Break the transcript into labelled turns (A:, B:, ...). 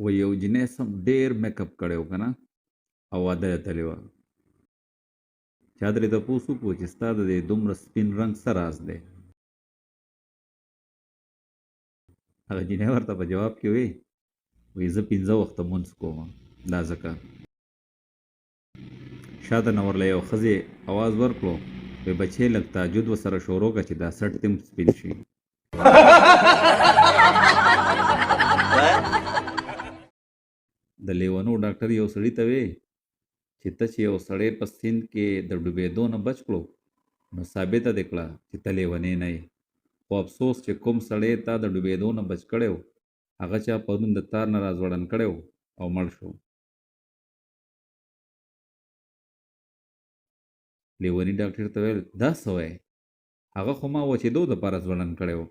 A: و یو جنۍ سم ډېر میک اپ کړی و که نه او واده یې تللی وه. چا ترې تپوس وکړو چې ستا د دې دومره سپین رنګ څه راز دی؟ هغه جنۍ ورته په جواب کې وایي زه 15 وخته مونځ کوم، دا ځکه. شاته نه ورله یو ښځې اواز ورکړو وایي بچې لږ تهجد ورسره شروع کړه چې دا سټ دې هم سپین شي. د لیونو ډاکټر یو سړي ته وی چې ته چې یو سړی په سیند کې د ډوبېدو نه بچ کړو نو ثابته دې کړه چې ته لیونی نه یې. خو افسوس چې کوم سړی تا د ډوبېدو نه بچ کړی و هغه چا پرون د تار نه راځوړند کړی و او مړ شو. لیوني ډاکټر ته ویل دا څه وایې؟ هغه خو ما وچېدو دپاره ځوړند کړی و.